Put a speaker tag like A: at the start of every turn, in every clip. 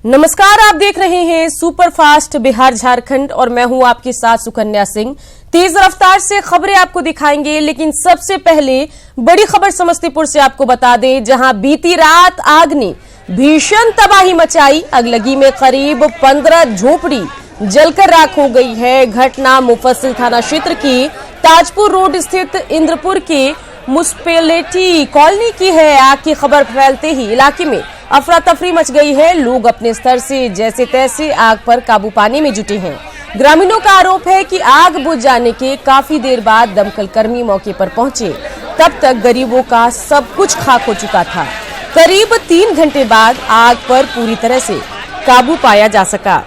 A: नमस्कार, आप देख रहे हैं सुपरफास्ट बिहार झारखंड और मैं हूं आपके साथ सुकन्या सिंह। तेज रफ्तार से खबरें आपको दिखाएंगे, लेकिन सबसे पहले बड़ी खबर समस्तीपुर से आपको बता दें, जहां बीती रात आग ने भीषण तबाही मचाई। अगलगी में करीब 15 झोपड़ी जलकर राख हो गई है। घटना मुफस्सिल थाना क्षेत्र की ताजपुर रोड स्थित इंद्रपुर के मुस्पेलिटी कॉलोनी की है। आग की खबर फैलते ही इलाके में अफरा तफरी मच गई है। लोग अपने स्तर से जैसे तैसे आग पर काबू पाने में जुटे हैं। ग्रामीणों का आरोप है कि आग बुझ जाने के काफी देर बाद दमकल कर्मी मौके पर पहुंचे, तब तक गरीबों का सब कुछ खाक हो चुका था। करीब 3 घंटे बाद आग पर पूरी तरह से काबू पाया जा सका।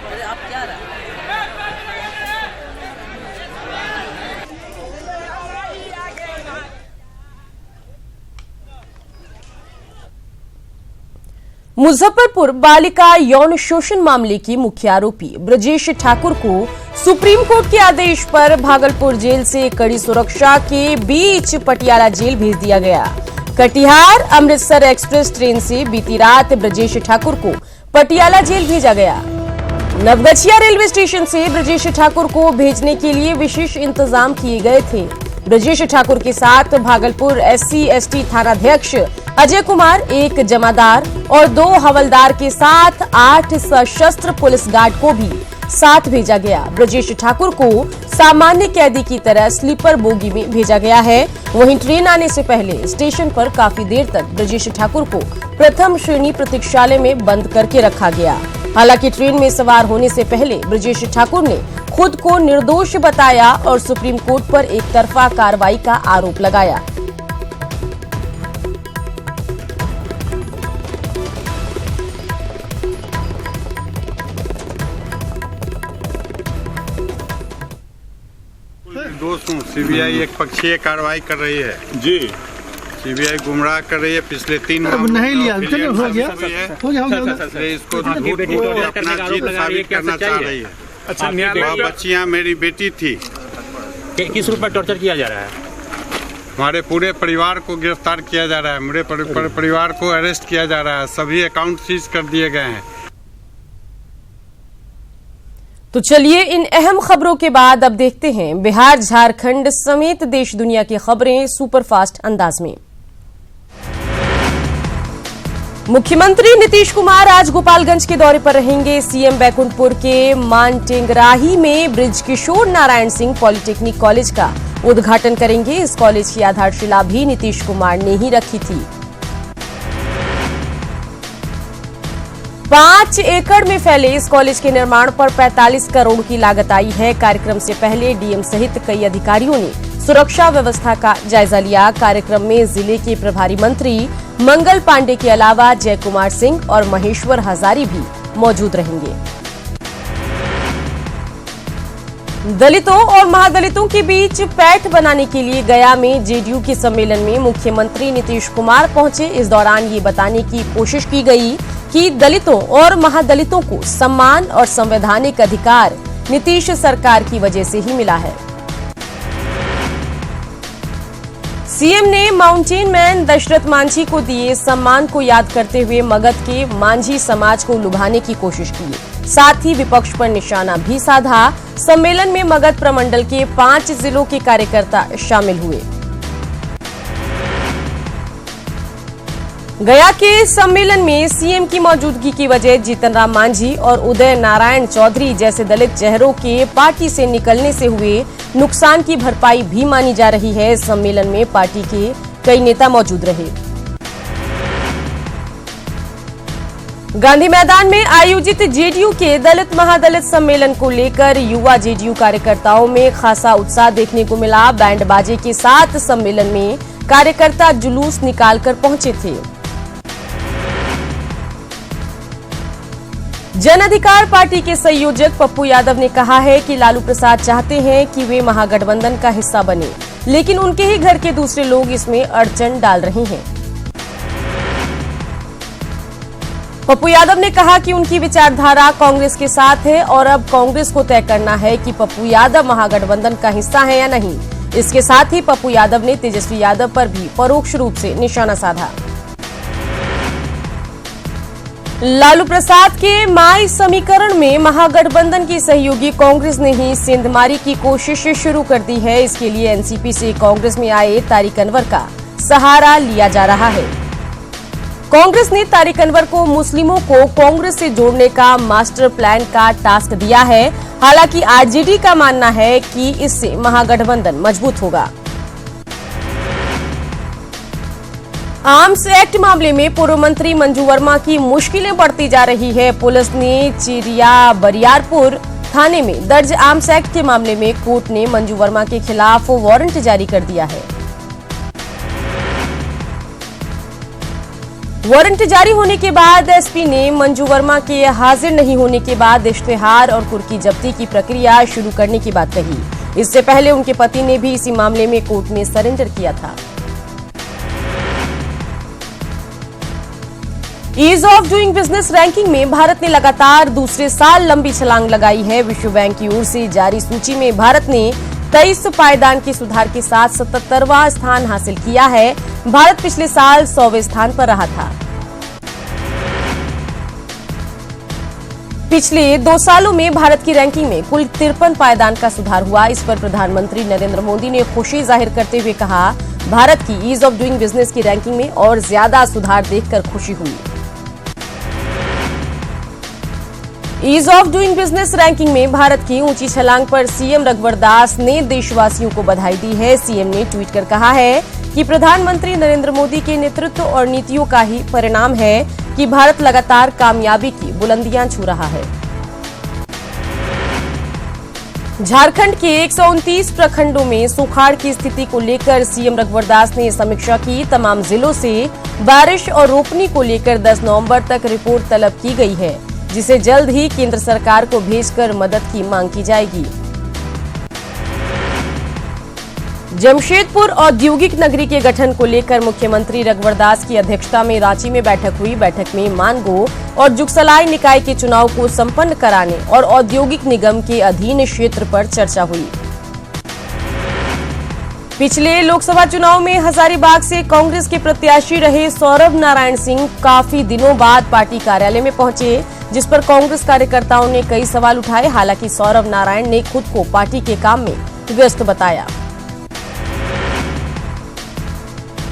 A: मुजफ्फरपुर बालिका यौन शोषण मामले की मुख्य आरोपी ब्रजेश ठाकुर को सुप्रीम कोर्ट के आदेश पर भागलपुर जेल से कड़ी सुरक्षा के बीच पटियाला जेल भेज दिया गया। कटिहार अमृतसर एक्सप्रेस ट्रेन से बीती रात ब्रजेश ठाकुर को पटियाला जेल भेजा गया। नवगछिया रेलवे स्टेशन से ब्रजेश ठाकुर को भेजने के लिए विशेष इंतजाम किए गए थे। ब्रजेश ठाकुर के साथ भागलपुर SC/ST थानाध्यक्ष अजय कुमार, एक जमादार और 2 हवलदार के साथ 8 सशस्त्र पुलिस गार्ड को भी साथ भेजा गया। ब्रजेश ठाकुर को सामान्य कैदी की तरह स्लीपर बोगी में भेजा गया है। वहीं ट्रेन आने से पहले स्टेशन पर काफी देर तक ब्रजेश ठाकुर को प्रथम श्रेणी प्रतीक्षालय में बंद करके रखा गया। हालांकि ट्रेन में सवार होने से पहले ब्रजेश ठाकुर ने खुद को निर्दोष बताया और सुप्रीम कोर्ट पर एक तरफा कार्रवाई का आरोप लगाया।
B: दोस्तों, सीबीआई एक पक्षीय कार्रवाई कर रही है जी। सीबीआई गुमराह कर रही है। पिछले 3
C: नहीं लिया, चलिए हो गया
B: इसको अपना जीत साबित करना चाह रही है।
D: अच्छा,
B: बच्चियां मेरी बेटी थी।
D: किस रूप में टॉर्चर किया जा रहा है?
B: हमारे पूरे परिवार को गिरफ्तार किया जा रहा है। मेरे परिवार को अरेस्ट किया जा रहा है। सभी अकाउंट सीज कर दिए गए हैं।
A: तो चलिए, इन अहम खबरों के बाद अब देखते हैं बिहार झारखंड समेत देश दुनिया की खबरें सुपरफास्ट अंदाज में। मुख्यमंत्री नीतीश कुमार आज गोपालगंज के दौरे पर रहेंगे। सीएम बैकुंठपुर के मानटेंगराही में बृजकिशोर नारायण सिंह पॉलिटेक्निक कॉलेज का उद्घाटन करेंगे। इस कॉलेज की आधारशिला भी नीतीश कुमार ने ही रखी थी। 5 एकड़ में फैले इस कॉलेज के निर्माण पर 45 करोड़ की लागत आई है। कार्यक्रम से पहले डीएम सहित कई अधिकारियों ने सुरक्षा व्यवस्था का जायजा लिया। कार्यक्रम में जिले के प्रभारी मंत्री मंगल पांडे के अलावा जय कुमार सिंह और महेश्वर हजारी भी मौजूद रहेंगे। दलितों और महादलितों के बीच पैठ बनाने के लिए गया में जेडीयू के सम्मेलन में मुख्यमंत्री नीतीश कुमार पहुंचे। इस दौरान ये बताने की कोशिश की गई कि दलितों और महादलितों को सम्मान और संवैधानिक अधिकार नीतीश सरकार की वजह से ही मिला है। सीएम ने माउंटेन मैन दशरथ मांझी को दिए सम्मान को याद करते हुए मगध के मांझी समाज को लुभाने की कोशिश की। साथ ही विपक्ष पर निशाना भी साधा। सम्मेलन में मगध प्रमंडल के 5 जिलों के कार्यकर्ता शामिल हुए। गया के सम्मेलन में सीएम की मौजूदगी की वजह जीतन राम मांझी और उदय नारायण चौधरी जैसे दलित चेहरों के पार्टी से निकलने से हुए नुकसान की भरपाई भी मानी जा रही है। सम्मेलन में पार्टी के कई नेता मौजूद रहे। गांधी मैदान में आयोजित जेडीयू के दलित महादलित सम्मेलन को लेकर युवा जेडीयू कार्यकर्ताओं में खासा उत्साह देखने को मिला। बैंड बाजे के साथ सम्मेलन में कार्यकर्ता जुलूस निकालकर पहुंचे थे। जन अधिकार पार्टी के संयोजक पप्पू यादव ने कहा है कि लालू प्रसाद चाहते हैं कि वे महागठबंधन का हिस्सा बने, लेकिन उनके ही घर के दूसरे लोग इसमें अड़चन डाल रहे हैं। पप्पू यादव ने कहा कि उनकी विचारधारा कांग्रेस के साथ है और अब कांग्रेस को तय करना है कि पप्पू यादव महागठबंधन का हिस्सा है या नहीं। इसके साथ ही पप्पू यादव ने तेजस्वी यादव पर भी परोक्ष रूप से निशाना साधा। लालू प्रसाद के माई समीकरण में महागठबंधन की सहयोगी कांग्रेस ने ही सेंधमारी की कोशिश शुरू कर दी है। इसके लिए एनसीपी से कांग्रेस में आए तारिक अनवर का सहारा लिया जा रहा है। कांग्रेस ने तारिक अनवर को मुस्लिमों को कांग्रेस से जोड़ने का मास्टर प्लान का टास्क दिया है। हालांकि आरजेडी का मानना है कि इससे महागठबंधन मजबूत होगा। आर्म्स एक्ट मामले में पूर्व मंत्री मंजू वर्मा की मुश्किलें बढ़ती जा रही है। पुलिस ने चिरिया बरियारपुर थाने में दर्ज आर्म्स एक्ट के मामले में कोर्ट ने मंजू वर्मा के खिलाफ वारंट जारी कर दिया है। वारंट जारी होने के बाद एसपी ने मंजू वर्मा के हाजिर नहीं होने के बाद इश्तेहार और कुर्की जब्ती की प्रक्रिया शुरू करने की बात कही। इससे पहले उनके पति ने भी इसी मामले में कोर्ट में सरेंडर किया था। Ease of doing business ranking में भारत ने लगातार दूसरे साल लंबी छलांग लगाई है। विश्व बैंक की ओर से जारी सूची में भारत ने 23 पायदान के सुधार के साथ 77वां स्थान हासिल किया है। भारत पिछले साल 100वें स्थान पर रहा था। पिछले 2 सालों में भारत की रैंकिंग में कुल 53 पायदान का सुधार हुआ। इस पर प्रधानमंत्री नरेंद्र मोदी ने खुशी जाहिर करते हुए कहा, भारत की ईज ऑफ डूइंग बिजनेस की रैंकिंग में और ज्यादा सुधार देखकर खुशी हुई। Ease of doing business ranking में भारत की ऊंची छलांग पर सीएम रघुवर दास ने देशवासियों को बधाई दी है। सीएम ने ट्वीट कर कहा है कि प्रधानमंत्री नरेंद्र मोदी के नेतृत्व और नीतियों का ही परिणाम है कि भारत लगातार कामयाबी की बुलंदियां छू रहा है। झारखंड के 129 प्रखंडों में सुखाड़ की स्थिति को लेकर सीएम रघुवर दास ने समीक्षा की। तमाम जिलों से बारिश और रोपनी को लेकर 10 नवंबर तक रिपोर्ट तलब की गई है, जिसे जल्द ही केंद्र सरकार को भेजकर मदद की मांग की जाएगी। जमशेदपुर औद्योगिक नगरी के गठन को लेकर मुख्यमंत्री रघुवर दास की अध्यक्षता में रांची में बैठक हुई। बैठक में मानगो और जुगसलाई निकाय के चुनाव को संपन्न कराने और औद्योगिक निगम के अधीन क्षेत्र पर चर्चा हुई। पिछले लोकसभा चुनाव में हजारीबाग से कांग्रेस के प्रत्याशी रहे सौरभ नारायण सिंह काफी दिनों बाद पार्टी कार्यालय में पहुंचे, जिस पर कांग्रेस कार्यकर्ताओं ने कई सवाल उठाए। हालांकि सौरभ नारायण ने खुद को पार्टी के काम में व्यस्त बताया।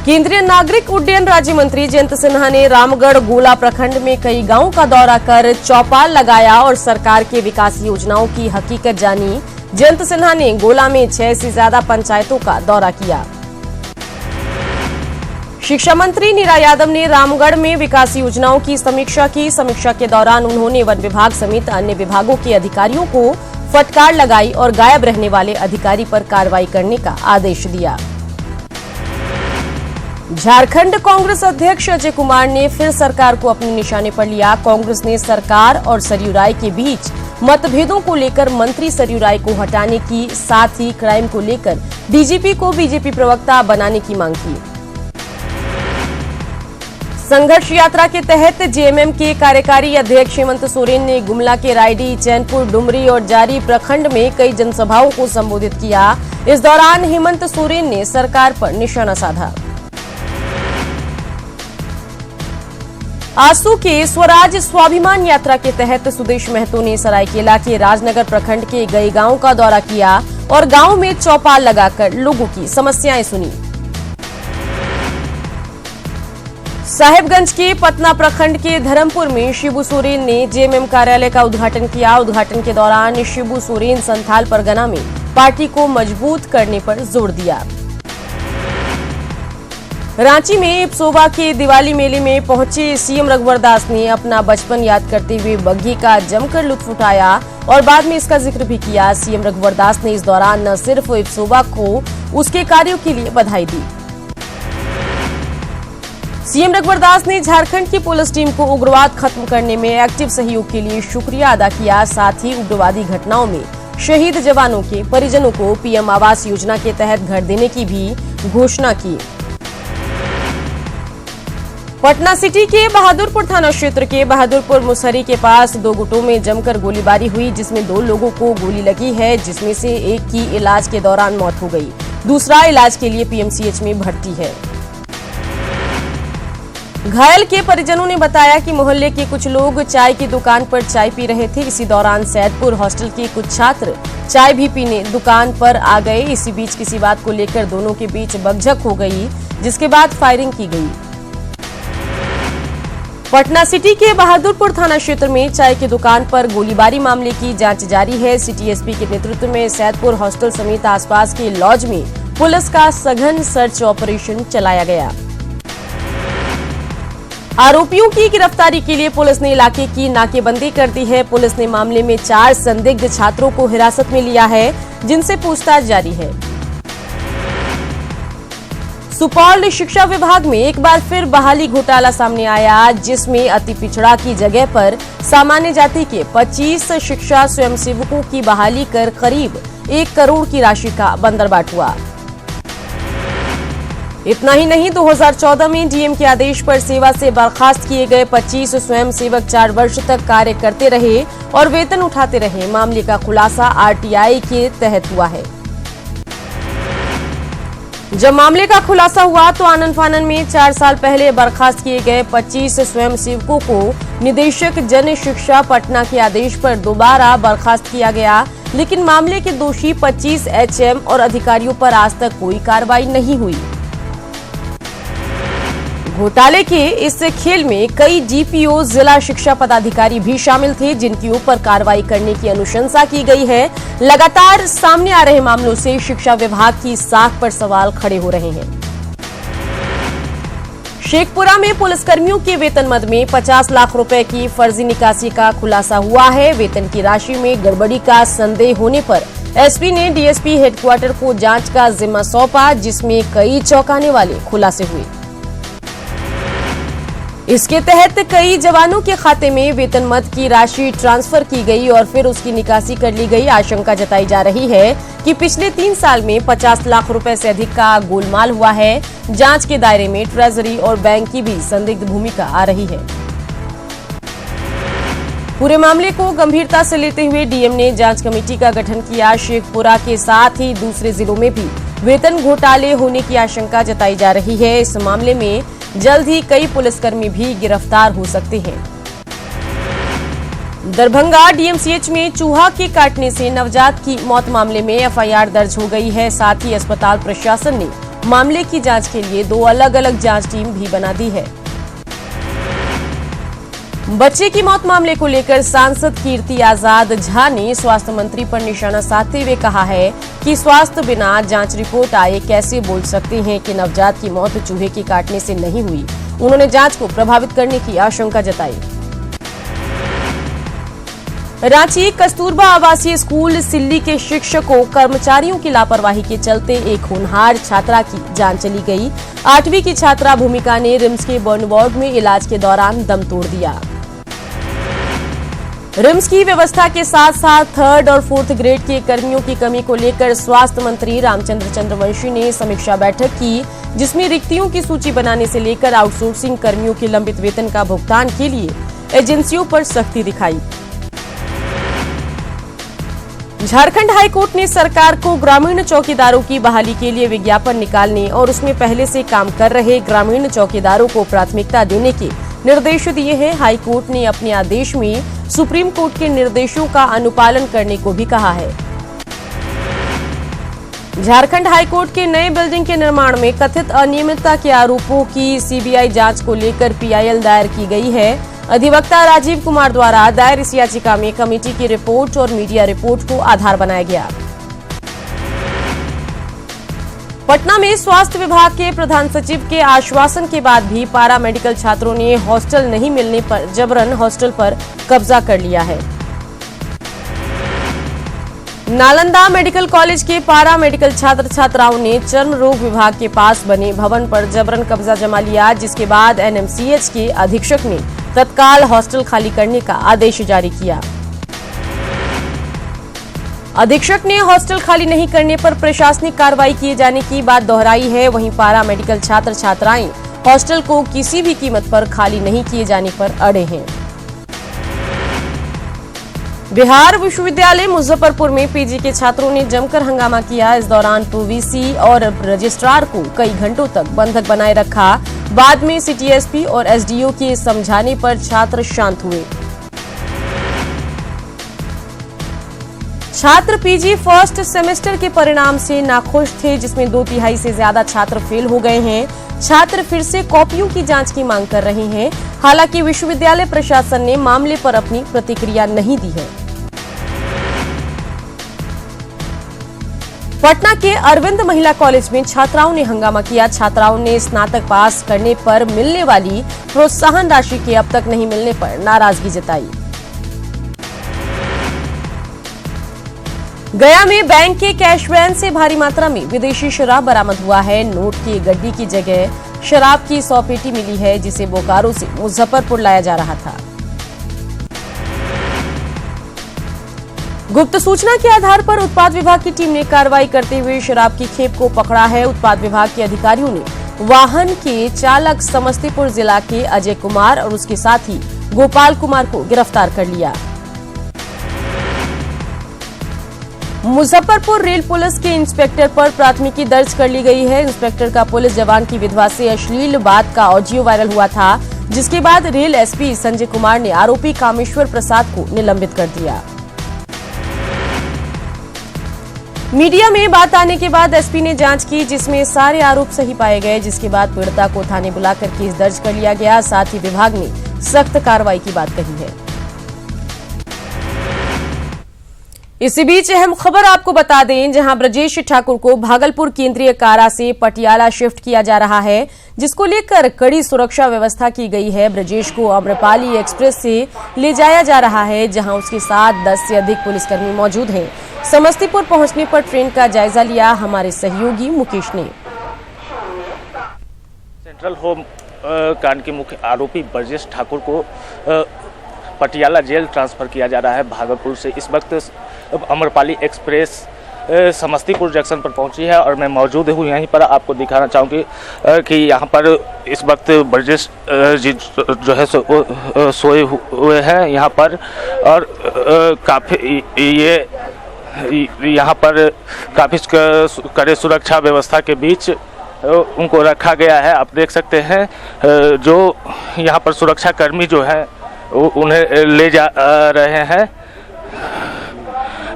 A: केंद्रीय नागरिक उड्डयन राज्य मंत्री जयंत सिन्हा ने रामगढ़ गोला प्रखंड में कई गांवों का दौरा कर चौपाल लगाया और सरकार के विकास योजनाओं की हकीकत जानी। जयंत सिन्हा ने गोला में 6 से ज्यादा पंचायतों का दौरा किया। शिक्षा मंत्री नीरा यादव ने रामगढ़ में विकास योजनाओं की समीक्षा की। समीक्षा के दौरान उन्होंने वन विभाग समेत अन्य विभागों के अधिकारियों को फटकार लगाई और गायब रहने वाले अधिकारी पर कार्रवाई करने का आदेश दिया। झारखंड कांग्रेस अध्यक्ष अजय कुमार ने फिर सरकार को अपने निशाने पर लिया। कांग्रेस ने सरकार और सरयू राय के बीच मतभेदों को लेकर मंत्री सरयू राय को हटाने की, साथ ही क्राइम को लेकर डीजीपी को बीजेपी प्रवक्ता बनाने की मांग की। संघर्ष यात्रा के तहत जेएमएम के कार्यकारी अध्यक्ष हेमंत सोरेन ने गुमला के रायडी, चैनपुर, डुमरी और जारी प्रखंड में कई जनसभाओं को संबोधित किया। इस दौरान हेमंत सोरेन ने सरकार पर निशाना साधा। आसू के स्वराज स्वाभिमान यात्रा के तहत सुदेश महतो ने सरायकेला के राजनगर प्रखंड के कई गांवों का दौरा किया और गांव में चौपाल लगाकर लोगों की समस्याएं सुनी। साहेबगंज के पतना प्रखंड के धर्मपुर में शिबू सोरेन ने जेएमएम कार्यालय का उद्घाटन किया। उद्घाटन के दौरान शिबू सोरेन संथाल परगना में पार्टी को मजबूत करने पर जोर दिया। रांची में इप्सोबा के दिवाली मेले में पहुंचे सीएम रघुवर दास ने अपना बचपन याद करते हुए बग्घी का जमकर लुत्फ उठाया और बाद में इसका जिक्र भी किया। सीएम रघुवर दास ने इस दौरान न सिर्फ इप्सोबा को उसके कार्यों के लिए बधाई दी। सीएम रघुवर दास ने झारखंड की पुलिस टीम को उग्रवाद खत्म करने में एक्टिव सहयोग के लिए शुक्रिया अदा किया। साथ ही उग्रवादी घटनाओं में शहीद जवानों के परिजनों को पीएम आवास योजना के तहत घर देने की भी घोषणा की। पटना सिटी के बहादुरपुर थाना क्षेत्र के बहादुरपुर मुसहरी के पास 2 गुटों में जमकर गोलीबारी हुई, जिसमें 2 लोगों को गोली लगी है, जिसमें से एक की इलाज के दौरान मौत हो गई, दूसरा इलाज के लिए पीएमसीएच में भर्ती है। घायल के परिजनों ने बताया कि मोहल्ले के कुछ लोग चाय की दुकान पर चाय पी रहे थे। इसी दौरान सैदपुर हॉस्टल के कुछ छात्र चाय भी पीने दुकान पर आ गए। इसी बीच किसी बात को लेकर दोनों के बीच बकझक हो गई, जिसके बाद फायरिंग की गई। पटना सिटी के बहादुरपुर थाना क्षेत्र में चाय की दुकान पर गोलीबारी मामले की जांच जारी है। सिटी एसपी के नेतृत्व में सैदपुर हॉस्टल समेत आसपास के लॉज में पुलिस का सघन सर्च ऑपरेशन चलाया गया। आरोपियों की गिरफ्तारी के लिए पुलिस ने इलाके की नाकेबंदी कर दी है। पुलिस ने मामले में 4 संदिग्ध छात्रों को हिरासत में लिया है, जिनसे पूछताछ जारी है। सुपौल शिक्षा विभाग में एक बार फिर बहाली घोटाला सामने आया, जिसमें अति पिछड़ा की जगह पर सामान्य जाति के 25 शिक्षा स्वयंसेवकों की बहाली कर करीब 1 करोड़ की राशि का बंदरबाट हुआ। इतना ही नहीं, 2014 में डीएम के आदेश पर सेवा से बर्खास्त किए गए 25 स्वयंसेवक 4 वर्ष तक कार्य करते रहे और वेतन उठाते रहे। मामले का खुलासा आरटीआई के तहत हुआ है। जब मामले का खुलासा हुआ तो आनन फानन में 4 साल पहले बर्खास्त किए गए 25 स्वयंसेवकों को निदेशक जन शिक्षा पटना के आदेश पर दोबारा बर्खास्त किया गया, लेकिन मामले के दोषी 25 एचएम और अधिकारियों पर आज तक कोई कार्रवाई नहीं हुई। घोटाले के इस खेल में कई डीपीओ, जिला शिक्षा पदाधिकारी भी शामिल थे, जिनके ऊपर कार्रवाई करने की अनुशंसा की गई है। लगातार सामने आ रहे मामलों से शिक्षा विभाग की साख पर सवाल खड़े हो रहे हैं। शेखपुरा में पुलिसकर्मियों के वेतन मद में 50 लाख रुपए की फर्जी निकासी का खुलासा हुआ है। वेतन की राशि में गड़बड़ी का संदेह होने पर एसपी ने डीएसपी हेडक्वार्टर को जांच का जिम्मा सौंपा, जिसमें कई चौंकाने वाले खुलासे हुए। इसके तहत कई जवानों के खाते में वेतन मद की राशि ट्रांसफर की गई और फिर उसकी निकासी कर ली गई। आशंका जताई जा रही है कि पिछले 3 साल में 50 लाख रुपए से अधिक का गोलमाल हुआ है। जांच के दायरे में ट्रेजरी और बैंक की भी संदिग्ध भूमिका आ रही है। पूरे मामले को गंभीरता से लेते हुए डीएम ने जांच कमेटी का गठन किया। शेखपुरा के साथ ही दूसरे जिलों में भी वेतन घोटाले होने की आशंका जताई जा रही है। इस मामले में जल्द ही कई पुलिसकर्मी भी गिरफ्तार हो सकते हैं। दरभंगा डीएमसीएच में चूहा के काटने से नवजात की मौत मामले में एफआईआर दर्ज हो गई है। साथ ही अस्पताल प्रशासन ने मामले की जांच के लिए 2 अलग-अलग जांच टीम भी बना दी है। बच्चे की मौत मामले को लेकर सांसद कीर्ति आजाद झा ने स्वास्थ्य मंत्री पर निशाना साधते हुए कहा है कि स्वास्थ्य बिना जांच रिपोर्ट आए कैसे बोल सकते हैं कि नवजात की मौत चूहे के काटने से नहीं हुई। उन्होंने जांच को प्रभावित करने की आशंका जताई। रांची कस्तूरबा आवासीय स्कूल सिल्ली के शिक्षकों कर्मचारियों की लापरवाही के चलते एक होनहार छात्रा की जान चली गई। 8वीं की छात्रा भूमिका ने रिम्स के बर्न वार्ड में इलाज के दौरान दम तोड़ दिया। रिम्स की व्यवस्था के साथ साथ 3rd और 4th ग्रेड के कर्मियों की कमी को लेकर स्वास्थ्य मंत्री रामचंद्र चंद्रवंशी ने समीक्षा बैठक की, जिसमें रिक्तियों की सूची बनाने से लेकर आउटसोर्सिंग कर्मियों के लंबित वेतन का भुगतान के लिए एजेंसियों पर सख्ती दिखाई। झारखंड हाईकोर्ट ने सरकार को ग्रामीण चौकीदारों की बहाली के लिए विज्ञापन निकालने और उसमें पहले से काम कर रहे ग्रामीण चौकीदारों को प्राथमिकता देने के निर्देश दिए हैं। हाईकोर्ट ने अपने आदेश में सुप्रीम कोर्ट के निर्देशों का अनुपालन करने को भी कहा है। झारखंड हाईकोर्ट के नए बिल्डिंग के निर्माण में कथित अनियमितता के आरोपों की सीबीआई जांच को लेकर पीआईएल दायर की गई है। अधिवक्ता राजीव कुमार द्वारा दायर इस याचिका में कमेटी की रिपोर्ट और मीडिया रिपोर्ट को आधार बनाया गया। पटना में स्वास्थ्य विभाग के प्रधान सचिव के आश्वासन के बाद भी पारा मेडिकल छात्रों ने हॉस्टल नहीं मिलने पर जबरन हॉस्टल पर कब्जा कर लिया है। नालंदा मेडिकल कॉलेज के पारा मेडिकल छात्र छात्राओं ने चर्म रोग विभाग के पास बने भवन पर जबरन कब्जा जमा लिया, जिसके बाद एनएमसीएच के अधीक्षक ने तत्काल हॉस्टल खाली करने का आदेश जारी किया। अधीक्षक ने हॉस्टल खाली नहीं करने पर प्रशासनिक कार्रवाई किए जाने की बात दोहराई है। वहीं पारा मेडिकल छात्र छात्राएं हॉस्टल को किसी भी कीमत पर खाली नहीं किए जाने पर अड़े हैं। बिहार विश्वविद्यालय मुजफ्फरपुर में पीजी के छात्रों ने जमकर हंगामा किया। इस दौरान वीसी और रजिस्ट्रार को कई घंटों तक बंधक बनाए रखा। बाद में सिटी एसपी और एसडीओ के समझाने पर छात्र शांत हुए। छात्र पीजी फर्स्ट सेमेस्टर के परिणाम से नाखुश थे, जिसमें 2/3 से ज्यादा छात्र फेल हो गए हैं। छात्र फिर से कॉपियों की जांच की मांग कर रहे हैं। हालांकि विश्वविद्यालय प्रशासन ने मामले पर अपनी प्रतिक्रिया नहीं दी है। पटना के अरविंद महिला कॉलेज में छात्राओं ने हंगामा किया। छात्राओं ने स्नातक पास करने पर मिलने वाली प्रोत्साहन राशि के अब तक नहीं मिलने पर नाराजगी जताई। गया में बैंक के कैश वैन से भारी मात्रा में विदेशी शराब बरामद हुआ है। नोट की गड्डी की जगह शराब की 100 पेटी मिली है, जिसे बोकारो से मुजफ्फरपुर लाया जा रहा था। गुप्त सूचना के आधार पर उत्पाद विभाग की टीम ने कार्रवाई करते हुए शराब की खेप को पकड़ा है। उत्पाद विभाग के अधिकारियों ने वाहन के चालक समस्तीपुर जिला के अजय कुमार और उसके साथी गोपाल कुमार को गिरफ्तार कर लिया। मुजफ्फरपुर रेल पुलिस के इंस्पेक्टर पर प्राथमिकी दर्ज कर ली गई है। इंस्पेक्टर का पुलिस जवान की विधवा से अश्लील बात का ऑडियो वायरल हुआ था, जिसके बाद रेल एसपी संजय कुमार ने आरोपी कामेश्वर प्रसाद को निलंबित कर दिया। मीडिया में बात आने के बाद एसपी ने जांच की, जिसमें सारे आरोप सही पाए गए, जिसके बाद पीड़िता को थाने बुलाकर केस दर्ज कर लिया गया। साथ ही विभाग ने सख्त कार्रवाई की बात कही है। इसी बीच अहम खबर आपको बता दें, जहां ब्रजेश ठाकुर को भागलपुर केंद्रीय कारा से पटियाला शिफ्ट किया जा रहा है, जिसको लेकर कड़ी सुरक्षा व्यवस्था की गई है। ब्रजेश को आम्रपाली एक्सप्रेस से ले जाया जा रहा है, जहां उसके साथ 10 से अधिक पुलिसकर्मी मौजूद हैं। समस्तीपुर पहुंचने पर ट्रेन का जायजा लिया हमारे सहयोगी मुकेश ने।
C: सेंट्रल होम कांड के मुख्य आरोपी ब्रजेश ठाकुर को पटियाला जेल ट्रांसफर किया जा रहा है भागलपुर से। इस वक्त आम्रपाली एक्सप्रेस समस्तीपुर जंक्शन पर पहुंची है और मैं मौजूद हूं यहीं पर। आपको दिखाना चाहूँगी कि यहां पर इस वक्त ब्रजेश जी जो है सोए हुए हैं यहां पर, और काफ़ी यहाँ पर काफ़ी कड़े सुरक्षा व्यवस्था के बीच उनको रखा गया है। आप देख सकते हैं जो यहाँ पर सुरक्षा कर्मी जो है उन्हें ले जा रहे हैं,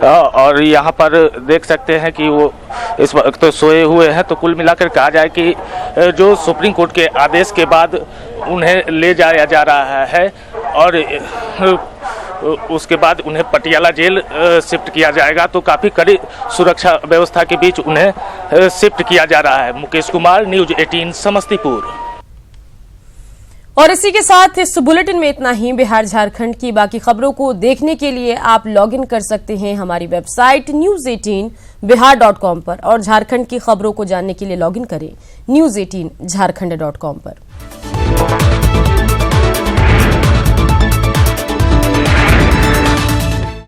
C: और यहाँ पर देख सकते हैं कि वो इस वक्त तो सोए हुए हैं। तो कुल मिलाकर कहा जाए कि जो सुप्रीम कोर्ट के आदेश के बाद उन्हें ले जाया जा रहा है और उसके बाद उन्हें पटियाला जेल शिफ्ट किया जाएगा। तो काफ़ी कड़ी सुरक्षा व्यवस्था के बीच उन्हें शिफ्ट किया जा रहा है। मुकेश कुमार, न्यूज़ 18 समस्तीपुर।
A: और इसी के साथ इस बुलेटिन में इतना ही। बिहार झारखंड की बाकी खबरों को देखने के लिए आप लॉग इन कर सकते हैं हमारी वेबसाइट news18bihar.com पर, और झारखंड की खबरों को जानने के लिए लॉग इन करें news18jharkhand.com पर।